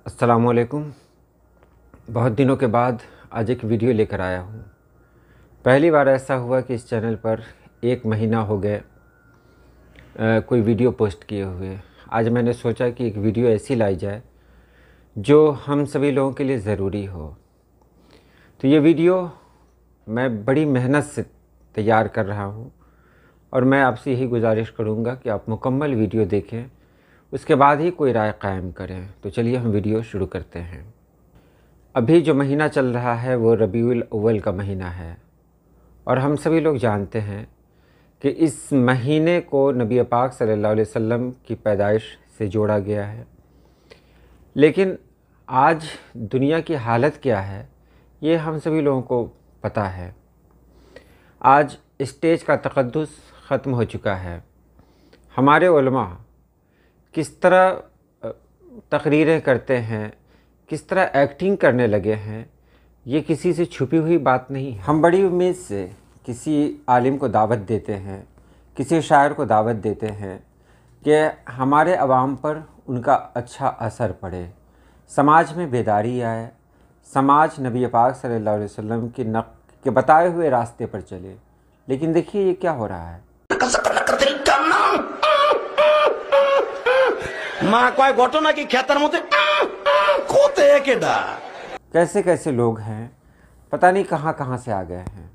अस्सलामुअलैकुम। बहुत दिनों के बाद आज एक वीडियो लेकर आया हूँ। पहली बार ऐसा हुआ कि इस चैनल पर 1 महीना हो गए कोई वीडियो पोस्ट किए हुए। आज मैंने सोचा कि एक वीडियो ऐसी लाई जाए जो हम सभी लोगों के लिए ज़रूरी हो। तो ये वीडियो मैं बड़ी मेहनत से तैयार कर रहा हूँ और मैं आपसे यही गुजारिश करूँगा कि आप मुकम्मल वीडियो देखें, उसके बाद ही कोई राय कायम करें। तो चलिए हम वीडियो शुरू करते हैं। अभी जो महीना चल रहा है वो रबीउल अव्वल का महीना है और हम सभी लोग जानते हैं कि इस महीने को नबी पाक सल्लल्लाहु अलैहि वसल्लम की पैदाइश से जोड़ा गया है। लेकिन आज दुनिया की हालत क्या है ये हम सभी लोगों को पता है। आज स्टेज का तक़द्दुस ख़त्म हो चुका है। हमारे उलमा किस तरह तकरीरें करते हैं, किस तरह एक्टिंग करने लगे हैं, ये किसी से छुपी हुई बात नहीं। हम बड़ी उम्मीद से किसी आलिम को दावत देते हैं, किसी शायर को दावत देते हैं कि हमारे अवाम पर उनका अच्छा असर पड़े, समाज में बेदारी आए, समाज नबी पाक सल्लल्लाहु अलैहि वसल्लम के बताए हुए रास्ते पर चले। लेकिन देखिए ये क्या हो रहा है। घटना की खेतर मध्य कैसे कैसे लोग हैं, पता नहीं कहाँ कहाँ से आ गए हैं।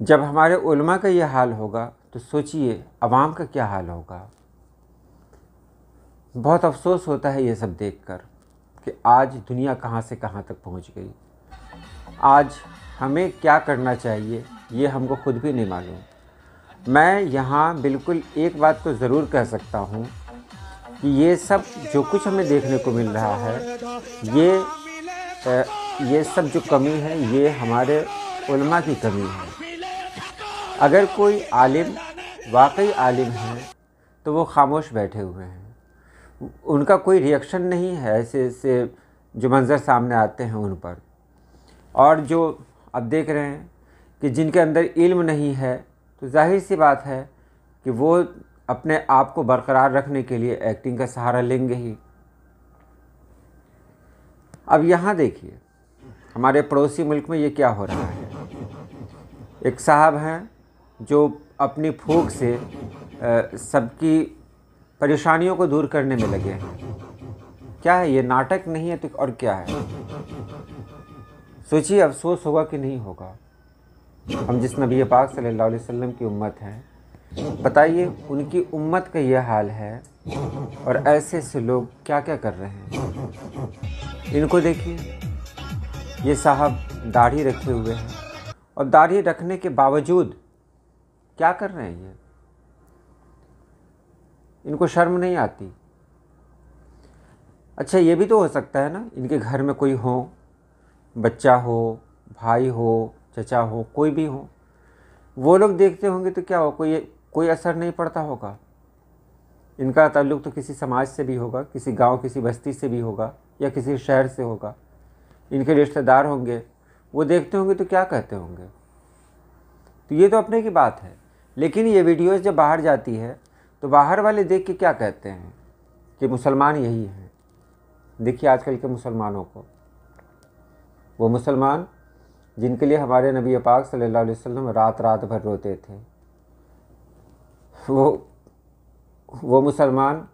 जब हमारे उलमा का ये हाल होगा तो सोचिए अवाम का क्या हाल होगा। बहुत अफसोस होता है ये सब देखकर कि आज दुनिया कहाँ से कहाँ तक पहुँच गई। आज हमें क्या करना चाहिए ये हमको खुद भी नहीं मालूम। मैं यहाँ बिल्कुल एक बात तो ज़रूर कह सकता हूँ कि ये सब जो कुछ हमें देखने को मिल रहा है, ये सब जो कमी है ये हमारे उलमा की कमी है। अगर कोई आलिम वाकई आलिम है तो वो खामोश बैठे हुए हैं, उनका कोई रिएक्शन नहीं है ऐसे ऐसे जो मंज़र सामने आते हैं उन पर। और जो अब देख रहे हैं कि जिनके अंदर इल्म नहीं है तो जाहिर सी बात है कि वो अपने आप को बरकरार रखने के लिए एक्टिंग का सहारा लेंगे ही। अब यहाँ देखिए हमारे पड़ोसी मुल्क में ये क्या हो रहा है। एक साहब हैं जो अपनी फूंक से सबकी परेशानियों को दूर करने में लगे हैं। क्या है ये, नाटक नहीं है तो और क्या है। सोचिए अफसोस होगा कि नहीं होगा। हम जिस नबी पाक सल्लल्लाहु अलैहि वसल्लम की उम्मत हैं, बताइए उनकी उम्मत का ये हाल है और ऐसे ऐसे लोग क्या क्या कर रहे हैं। इनको देखिए, ये साहब दाढ़ी रखे हुए हैं और दाढ़ी रखने के बावजूद क्या कर रहे हैं ये। इनको शर्म नहीं आती। अच्छा ये भी तो हो सकता है ना, इनके घर में कोई हो, बच्चा हो, भाई हो, चचा हो, कोई भी हो, वो लोग देखते होंगे तो क्या हो, कोई असर नहीं पड़ता होगा। इनका ताल्लुक़ तो किसी समाज से भी होगा, किसी गांव किसी बस्ती से भी होगा या किसी शहर से होगा। इनके रिश्तेदार होंगे, वो देखते होंगे तो क्या कहते होंगे। तो ये तो अपने की बात है। लेकिन ये वीडियोज़ जब बाहर जाती है तो बाहर वाले देख के क्या कहते हैं कि मुसलमान यही हैं। देखिए आजकल के मुसलमानों को, वो मुसलमान जिनके लिए हमारे नबी पाक सल्लल्लाहु अलैहि वसल्लम रात रात भर रोते थे, वो मुसलमान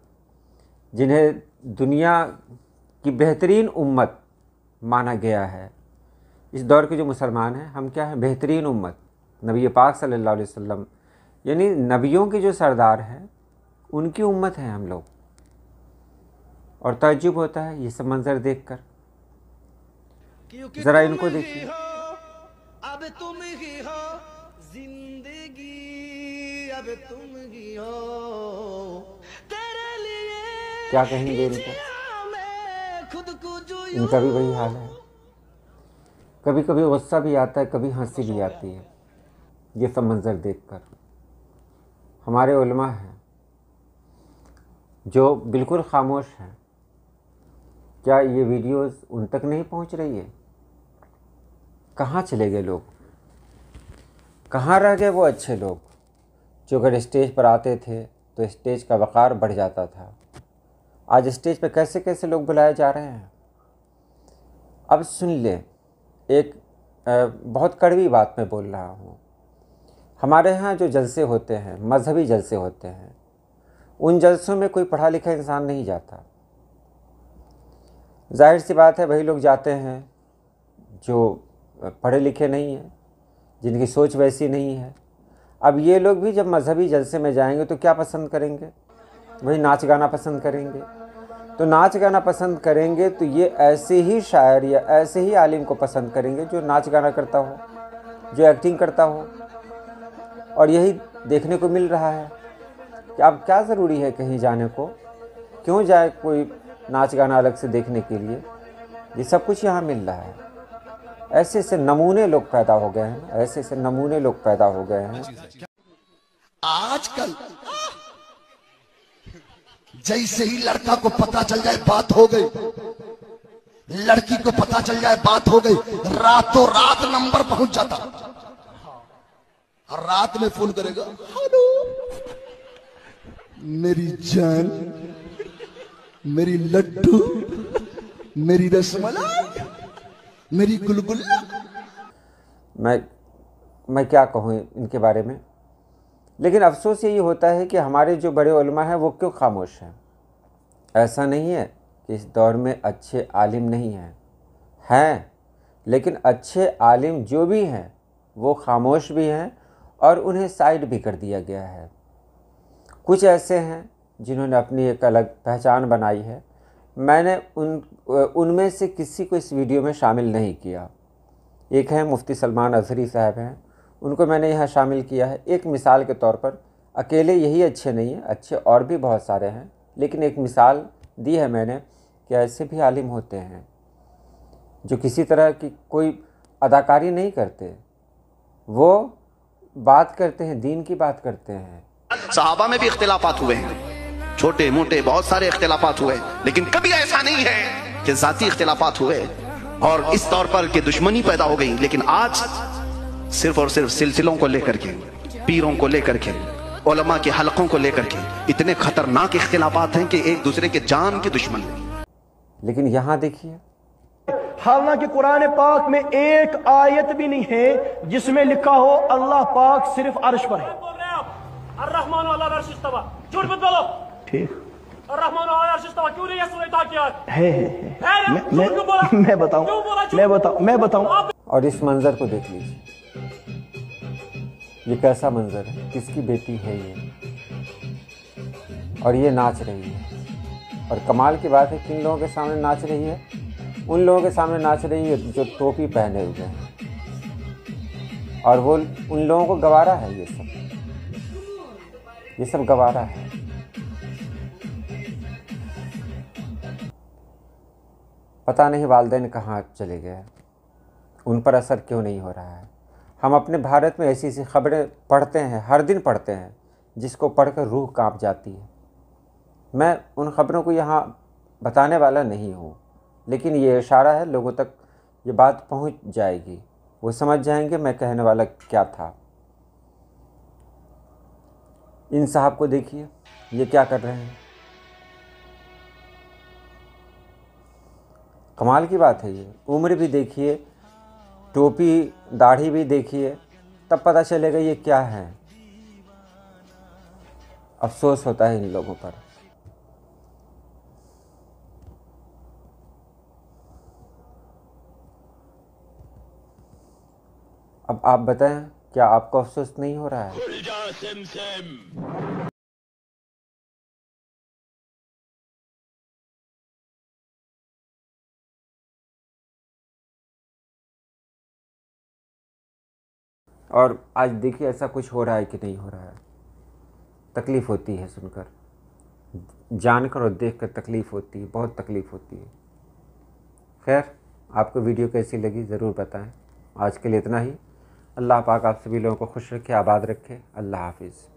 जिन्हें दुनिया की बेहतरीन उम्मत माना गया है। इस दौर के जो मुसलमान हैं, हम क्या हैं, बेहतरीन उम्मत, नबी पाक सल्लल्लाहु अलैहि वसल्लम यानी नबियों के जो सरदार हैं उनकी उम्मत है हम लोग। और ताज्जुब होता है ये सब मंजर देखकर। ज़रा इनको देखिए। अब तुम ही हो जिंदगी, अब तुम ही हो तेरे लिए क्या कहेंगे इनको। खुद को जो इनका भी वही हाल है। कभी कभी गुस्सा भी आता है, कभी हंसी भी आती है ये सब मंजर देखकर। हमारे उलमा हैं जो बिल्कुल खामोश हैं। क्या ये वीडियोस उन तक नहीं पहुंच रही है? कहाँ चले गए लोग? कहाँ रह गए वो अच्छे लोग जो अगर स्टेज पर आते थे तो स्टेज का वक़ार बढ़ जाता था? आज स्टेज पर कैसे कैसे लोग बुलाए जा रहे हैं। अब सुन ले, एक बहुत कड़वी बात मैं बोल रहा हूँ। हमारे यहाँ जो जलसे होते हैं, मजहबी जलसे होते हैं, उन जलसों में कोई पढ़ा लिखा इंसान नहीं जाता। जाहिर सी बात है, वही लोग जाते हैं जो पढ़े लिखे नहीं हैं, जिनकी सोच वैसी नहीं है। अब ये लोग भी जब मजहबी जलसे में जाएंगे तो क्या पसंद करेंगे? वही नाच गाना पसंद करेंगे। तो नाच गाना पसंद करेंगे तो ये ऐसे ही शायर या ऐसे ही आलिम को पसंद करेंगे जो नाच गाना करता हो, जो एक्टिंग करता हो। और यही देखने को मिल रहा है कि अब क्या ज़रूरी है कहीं जाने को? क्यों जाए कोई नाच गाना अलग से देखने के लिए? ये सब कुछ यहाँ मिल रहा है। ऐसे ऐसे नमूने लोग पैदा हो गए हैं, ऐसे ऐसे नमूने लोग पैदा हो गए हैं। आजकल जैसे ही लड़का को पता चल जाए बात हो गई, लड़की को पता चल जाए बात हो गई, रातों रात नंबर पहुंच जाता। और रात में फोन करेगा, हेलो मेरी जान, मेरी लड्डू, मेरी रसमलाई, मेरी गुलगुल्ला। मैं क्या कहूँ इनके बारे में। लेकिन अफसोस यही होता है कि हमारे जो बड़े उलमा हैं वो क्यों खामोश हैं। ऐसा नहीं है कि इस दौर में अच्छे आलिम नहीं हैं, लेकिन अच्छे आलिम जो भी हैं वो खामोश भी हैं और उन्हें साइड भी कर दिया गया है। कुछ ऐसे हैं जिन्होंने अपनी एक अलग पहचान बनाई है। मैंने उनमें से किसी को इस वीडियो में शामिल नहीं किया। एक है मुफ्ती सलमान अज़हरी साहब हैं, उनको मैंने यहाँ शामिल किया है एक मिसाल के तौर पर। अकेले यही अच्छे नहीं हैं, अच्छे और भी बहुत सारे हैं, लेकिन एक मिसाल दी है मैंने कि ऐसे भी आलिम होते हैं जो किसी तरह की कोई अदाकारी नहीं करते, वो बात करते हैं, दीन की बात करते हैं। सहाबा में भी इख्तिलाफात हुए हैं, छोटे मोटे बहुत सारे इख्तिलाफात हुए, लेकिन कभी ऐसा नहीं है कि जाती इख्तिलाफात हुए और इस तौर पर कि दुश्मनी पैदा हो गई। लेकिन आज सिर्फ और सिर्फ सिलसिलों को लेकर के, पीरों को लेकर के, उलमा के हलकों को लेकर के इतने खतरनाक इख्तिलाफात हैं कि एक दूसरे के जान के दुश्मन। लेकिन यहाँ देखिए, हालांकि कुरान पाक में एक आयत भी नहीं है जिसमें लिखा हो अल्लाह पाक सिर्फ अर्श पर है। झूठ मत बोलो। ठीक, क्यों नहीं है? मैं बताऊं। और इस मंजर को देख लीजिए, ये कैसा मंजर है, किसकी बेटी है ये, और ये नाच रही है। और कमाल की बात है, किन लोगों के सामने नाच रही है? उन लोगों के सामने नाच रही है जो टोपी पहने हुए हैं, और वो उन लोगों को गवारा है। ये सब गवारा है। पता नहीं वालिदैन कहाँ चले गए, उन पर असर क्यों नहीं हो रहा है। हम अपने भारत में ऐसी ऐसी खबरें पढ़ते हैं, हर दिन पढ़ते हैं, जिसको पढ़कर रूह कांप जाती है। मैं उन खबरों को यहाँ बताने वाला नहीं हूँ, लेकिन ये इशारा है, लोगों तक ये बात पहुँच जाएगी, वो समझ जाएंगे मैं कहने वाला क्या था। इन साहब को देखिए, ये क्या कर रहे हैं। कमाल की बात है। ये उम्र भी देखिए, टोपी दाढ़ी भी देखिए, तब पता चलेगा ये क्या है। अफसोस होता है इन लोगों पर। अब आप बताएं, क्या आपको अफसोस नहीं हो रहा है? और आज देखिए ऐसा कुछ हो रहा है कि नहीं हो रहा है। तकलीफ़ होती है सुनकर, जानकर और देखकर तकलीफ़ होती है, बहुत तकलीफ़ होती है। खैर, आपको वीडियो कैसी लगी ज़रूर बताएं। आज के लिए इतना ही। अल्लाह पाक आप सभी लोगों को खुश रखे, आबाद रखे। अल्लाह हाफिज़।